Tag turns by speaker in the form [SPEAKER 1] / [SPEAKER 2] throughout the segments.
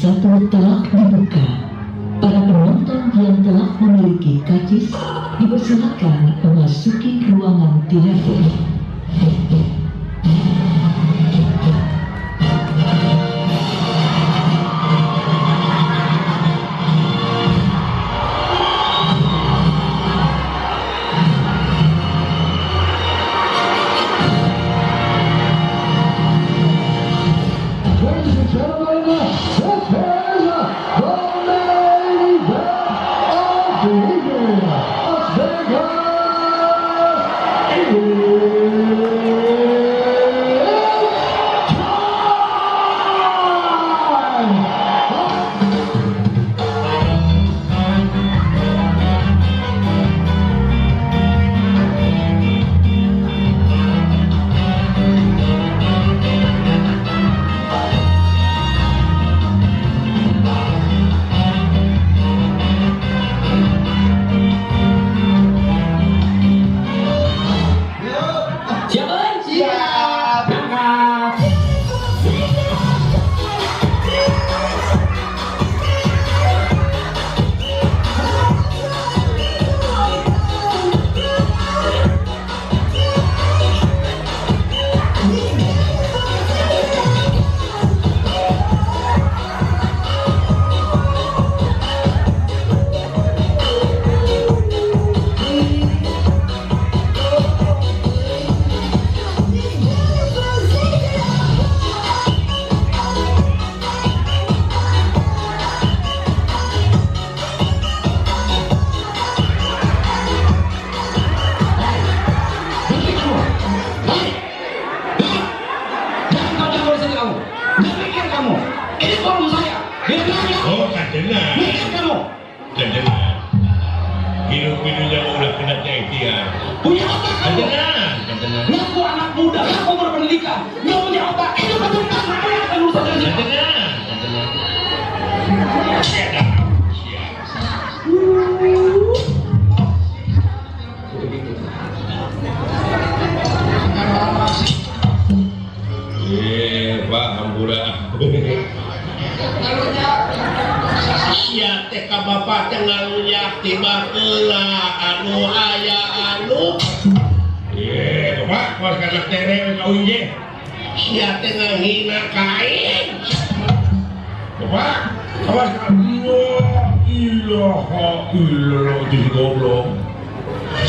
[SPEAKER 1] satu telah dibuka. Para penonton yang telah memiliki karcis dipersilakan memasuki ruangan telepon.
[SPEAKER 2] Pak Hampura. Sia teh ka bapak teh ngaluyak tiba heula anu aya anu. Bapak kuas kana tere we kawin ge. Sia teh ngahina kain. Bapak, awas Allah ilaha illallah di goblok.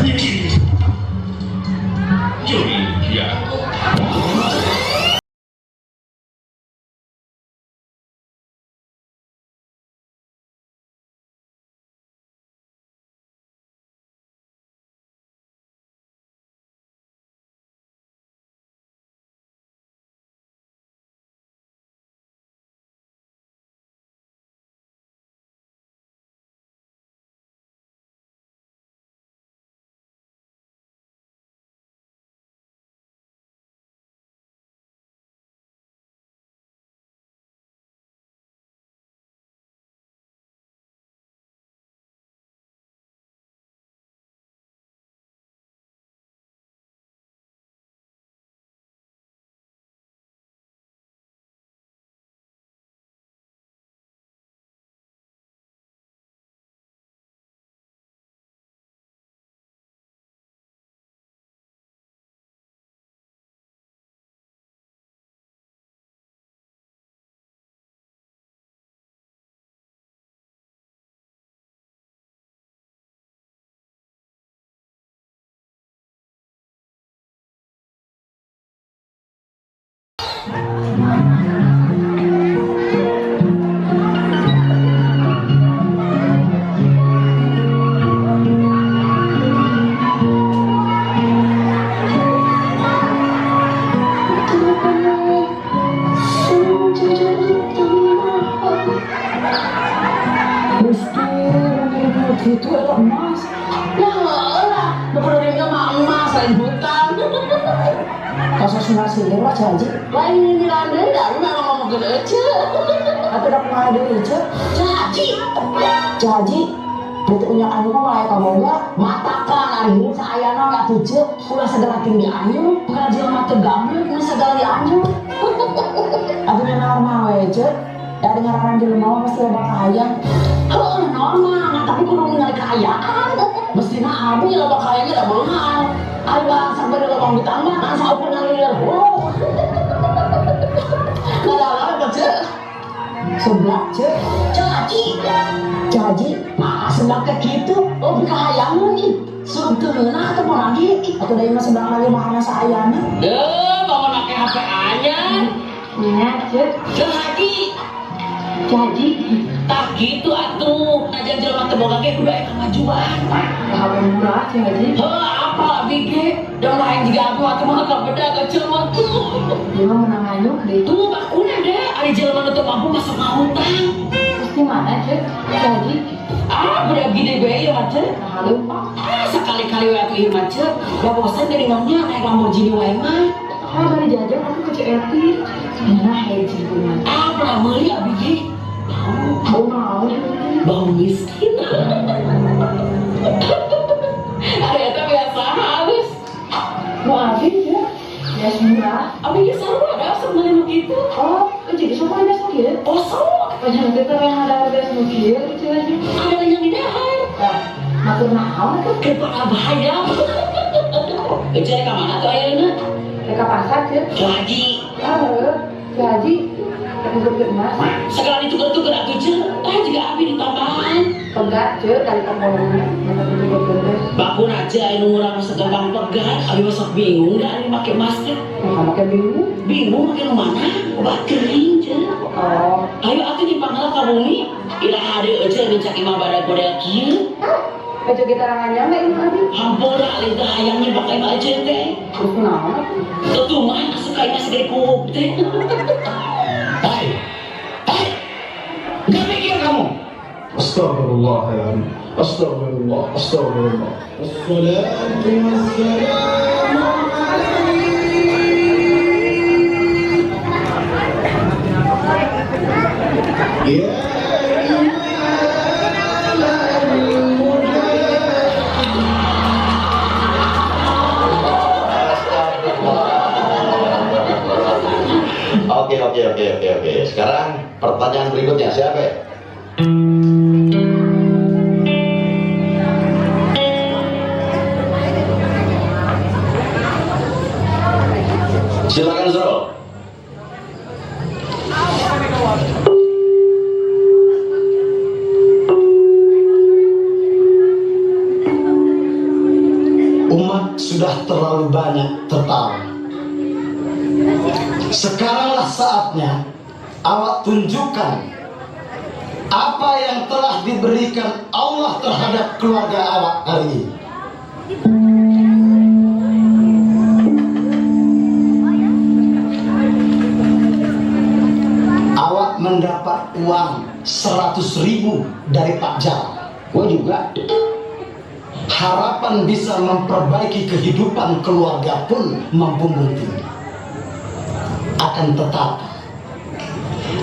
[SPEAKER 2] Jadi ya.
[SPEAKER 3] Gitu ya emas. Ya lah, bekerja sama emas lain hutang. Kasus nasi ini mah janji. Lain ini Miranda dah, lu memang ngomong gede aja. Tapi udah pernah ada aja. Janji. Betul punya anu mah layak kamu enggak. Matakan hari ini saya nggak tujuh. Udah segala tinggi anu, pengajian mata gampang, udah segala di anu. Aku normal aja. Ya dengaran jelema pasti loba kahayang. Heuh, naon mah, tapi kudu ningali kahayaan. Mestina abi loba kahayang da beunghal. Ari bang sabari loba ditambah kan saukur ngalieur hulu. Ngadala apa ceu? Sebelah ceu. Caji. Nah, sebelah ke kitu. Oh, kahayang nih. Suruh teuna atau mau lagi? Atau dari mah sebelah lagi mahana saayana.
[SPEAKER 2] Bawa pakai HP aja.
[SPEAKER 3] Nah, ceu.
[SPEAKER 2] Jadi tak gitu atuh aja jelema teu boga ge kudu aya kemajuan.
[SPEAKER 3] HP murah ceu Haji.
[SPEAKER 2] Apa abi ge da lain jiga aku atuh mah kabeda ka jelema tuh.
[SPEAKER 3] Dia mah menang anu deh.
[SPEAKER 2] Tuh bakuna deh ari jelema nu teu mampu masuk ngahutang.
[SPEAKER 3] Terus di mana ceu? Haji.
[SPEAKER 2] Budak gede bae ya macet.
[SPEAKER 3] Nah, lupa.
[SPEAKER 2] Sekali-kali we atuh ieu macet. Da bosan dari ngomongnya naik Lamborghini wae mah.
[SPEAKER 3] Bari jajan aku ke CRT. Nah, Haji kumaha.
[SPEAKER 2] Pernah meuli abi ge.
[SPEAKER 3] Bau naon?
[SPEAKER 2] Bau miskin. Ari eta biasa halus.
[SPEAKER 3] Mau abis ya? Ya murah.
[SPEAKER 2] Abi ge sarua ada sebenarnya begitu.
[SPEAKER 3] Oh, jadi semua ada sakit.
[SPEAKER 2] Oh, sok.
[SPEAKER 3] Jangan kita yang ada sakit, itu aja.
[SPEAKER 2] Ada yang di dahar.
[SPEAKER 3] Matur naon tuh?
[SPEAKER 2] Ke Parabaya. Cari ka mana tuh ayeuna?
[SPEAKER 3] Ke pasar sih.
[SPEAKER 2] Lagi.
[SPEAKER 3] Haji. Aku bergerak mas.
[SPEAKER 2] Sekali tuker-tuker atuh ceu. Juga abi ditambahan.
[SPEAKER 3] Pegat ceu kali kamu.
[SPEAKER 2] Bakun aja anu urang segampang pegat, abi mah sok bingung da ari make masker.
[SPEAKER 3] Kamu kayak bingung?
[SPEAKER 2] Bingung make nu mana? Obat kering ceu.
[SPEAKER 3] Oh.
[SPEAKER 2] Ayo atuh dipanggal ka bumi. Ila hade euceul geus cak imah badak model kieu.
[SPEAKER 3] Baju kita rangannya enggak ini tadi?
[SPEAKER 2] Hampura ali teh hayangnya pakai mah euceul teh.
[SPEAKER 3] Terus kenapa?
[SPEAKER 2] Tuh mah suka ieu segede kuup teh. Hai. Enggak mikir kamu.
[SPEAKER 4] Astagfirullahaladzim. Astagfirullah. Astagfirullah. Assalatu wassalamu alaikum. Ya
[SPEAKER 5] Oke. Sekarang pertanyaan berikutnya siapa? Silakan Zul.
[SPEAKER 4] umat sudah terlalu banyak tertawa. Sekaranglah saatnya awak tunjukkan apa yang telah diberikan Allah terhadap keluarga awak hari ini. Awak mendapat uang 100.000 dari Pak Jal. Gua juga. Harapan bisa memperbaiki kehidupan keluarga pun membumbung tinggi. Akan tetapi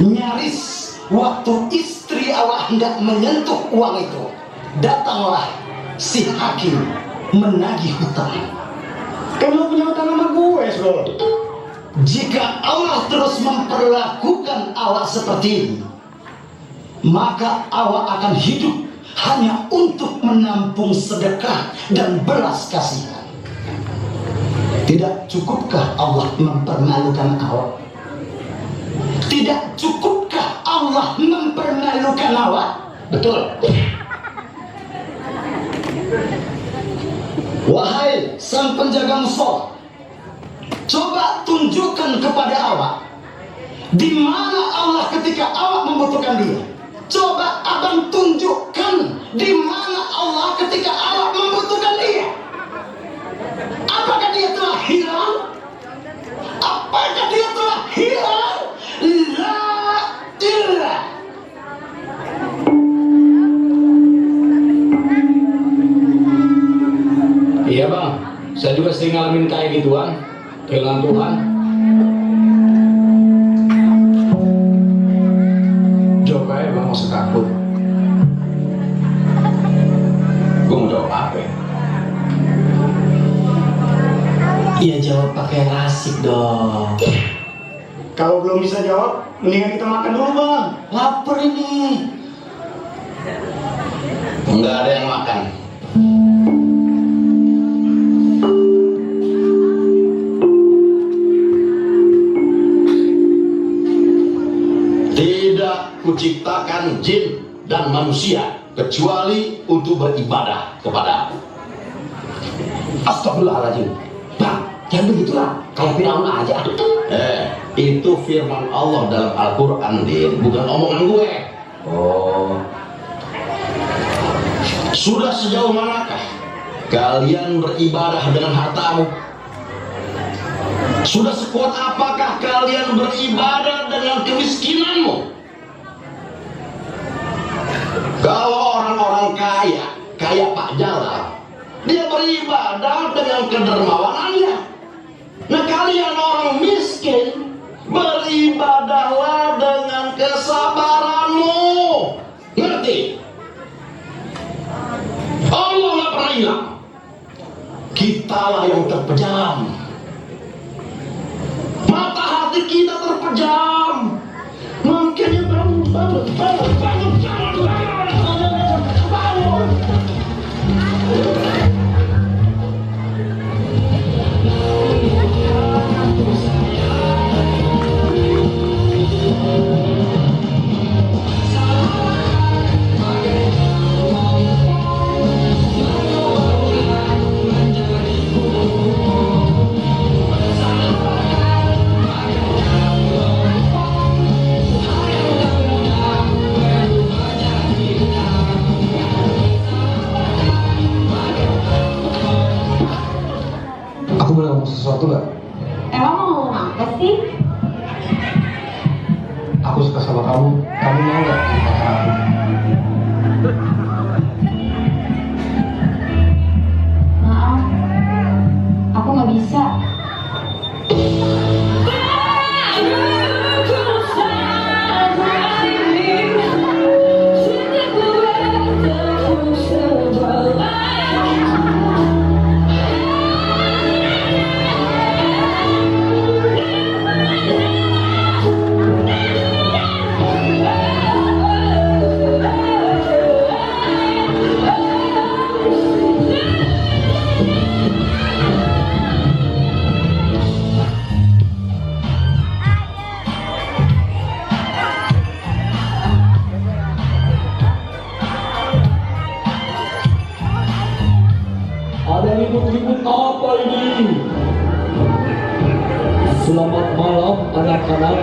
[SPEAKER 4] nyaris waktu istri awak hendak menyentuh uang itu, datanglah si hakim menagih hutang.
[SPEAKER 5] Kamu punya hutang sama gue, Bro.
[SPEAKER 4] Jika Allah terus memperlakukan awak seperti ini, maka awak akan hidup hanya untuk menampung sedekah dan belas kasihan. Tidak cukupkah Allah mempermalukan awak? Tidak cukupkah Allah mempermalukan awak?
[SPEAKER 5] Betul.
[SPEAKER 4] Wahai sang penjaga musola, coba tunjukkan kepada awak di mana Allah ketika awak membutuhkan dia. Coba abang tunjukkan di mana Allah ketika awak membutuhkan dia. Apakah dia telah hilang? Apakah dia telah hilang? La ilah.
[SPEAKER 5] Iya bang, saya juga sering ngalamin kayak gituan, kehilangan Tuhan.
[SPEAKER 4] Jawab aja bang, masuk takut.
[SPEAKER 5] Gue mau jawab apa ya?
[SPEAKER 4] Iya jawab pakai yang asik dong.
[SPEAKER 5] Kalau
[SPEAKER 4] belum bisa jawab, mendingan kita makan dulu bang. Lapar ini.
[SPEAKER 2] Enggak ada yang makan. Tidak kuciptakan jin dan manusia kecuali untuk beribadah kepada aku.
[SPEAKER 4] Astagfirullahaladzim. Bang, jangan begitulah. Kayak Firaun aja.
[SPEAKER 2] Itu firman Allah dalam Al-Quran, Din, bukan omongan gue.
[SPEAKER 4] Oh.
[SPEAKER 2] Sudah sejauh manakah kalian beribadah dengan hartamu? Sudah sekuat apakah kalian beribadah dengan kemiskinanmu? Kalau orang-orang kaya, kayak Pak Jalal, dia beribadah dengan kedermawanannya. Nah, kalian orang miskin, beribadahlah dengan kesabaranmu. Ngerti? Allah nggak pernah hilang. Kitalah yang terpejam. Mata hati kita terpejam. Makanya bangun.
[SPEAKER 4] Aku boleh ngomong sesuatu gak?
[SPEAKER 3] Emang mau ngomong apa sih?
[SPEAKER 4] Aku suka sama kamu. Kamu mau gak?
[SPEAKER 3] Maaf, aku nggak bisa.
[SPEAKER 5] Ada ribut-ribut apa ini? Selamat malam anak-anak.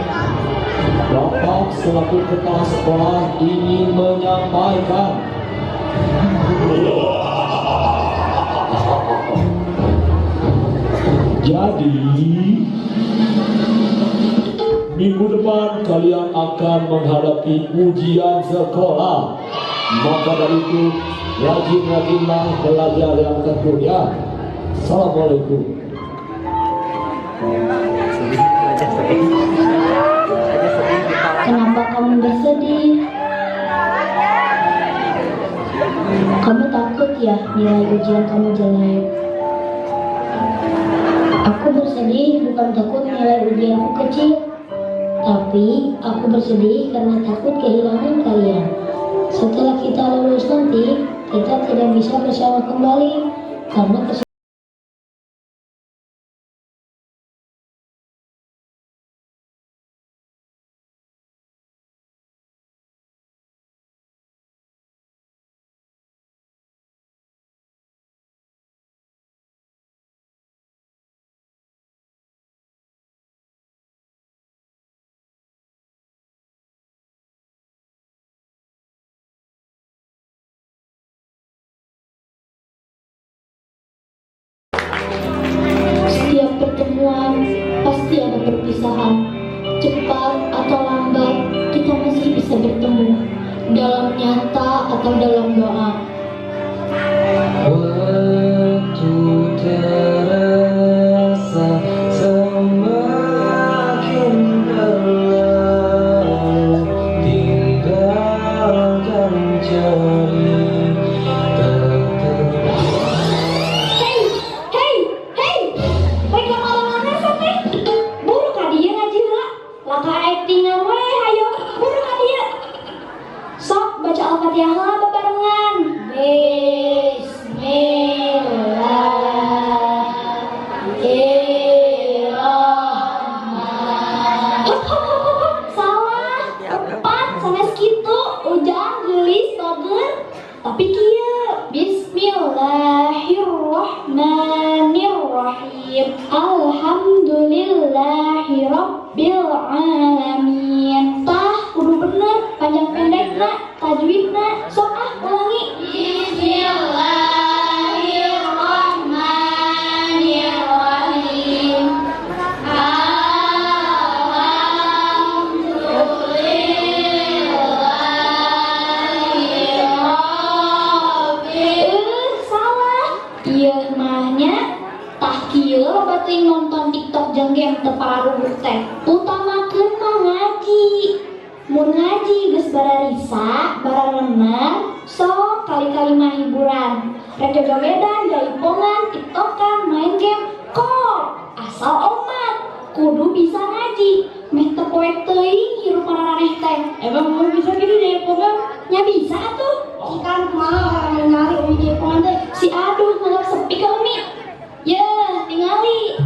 [SPEAKER 5] Bapak selaku kepala sekolah ingin menyampaikan. Jadi minggu depan kalian akan menghadapi ujian sekolah. Maka dari itu rajin-rajinlah belajar yang tekun ya. Assalamualaikum.
[SPEAKER 6] Kenapa kamu bersedih? Kamu takut ya nilai ujian kamu jelek? Aku bersedih bukan takut nilai ujianku kecil, tapi aku bersedih karena takut kehilangan kalian. Setelah kita lulus nanti, kita tidak bisa bersama kembali karena setiap pertemuan pasti ada perpisahan. Cepat atau lambat, kita masih bisa bertemu dalam nyata atau dalam doa.
[SPEAKER 5] Waktu terasa semakin berlalu, tinggalkan cerita.
[SPEAKER 6] Hei, hei, hei, baiklah malam sampai buru kadieu ngaji heula. Laka actingan weh, ayo buru ka dieu. Sok baca Al-Fatihah bebarengan. Bismillahirrahmanirrahim. Salah. Tepat sanes kitu. Ujang geulis bager. Tapi kieu Bismillahirrahmanirrahim. Alhamdulillahirabbil alamin. Tah kudu bener panjang pendekna tajwidna. Sok ulangi. Bismillahirrahmanirrahim. Salah. Ieu mahnya tah kieu loba teuing nonton TikTok jeung game teu pararuruh teh. Utamakeun mah ngaji. Mun ngaji geus bararisa, bararenang, sok kali-kali mah hiburan. Rek joget-jogetan, jaipongan, tiktokan, main game, kok asal omat kudu bisa ngaji. Meh teu poek teuing hirup mararaneh teh. Emang mau bisa gitu jaipongan? Nya bisa atuh. Ikan kumaha nyari umi jaipongan teh. Si aduh nganggap sepi ka umi. Yeuh, tingali.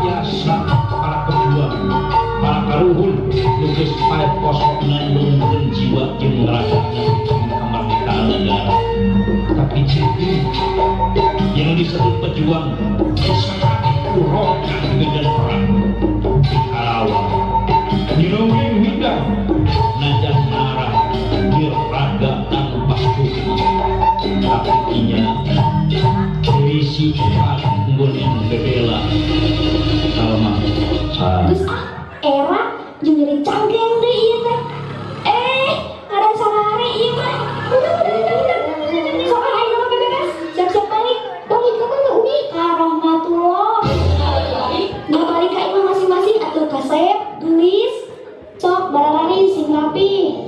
[SPEAKER 2] biasa para pejuang, para karuhun nulis paet kosong ngandungkeun jiwa jeung rasana kemerdekaan negara. Tapi jadi yang disebut pejuang sangat kurokan dengan perang di Karawang nyelongeng hidang najan marah diraga tanpa hukum tapi inya berisi boleh bebela salma
[SPEAKER 6] Terus era jeung jadi canggeng deh ieu teh. Ada sarare ieu mah. Udah. Sok ayo mah beberes. Siap-siap balik. Balik ka mana Umi? Ka rahmatullah. Nggak balik ka imah masing-masing atuh kasep, tulis. Sok bararari sing rapi.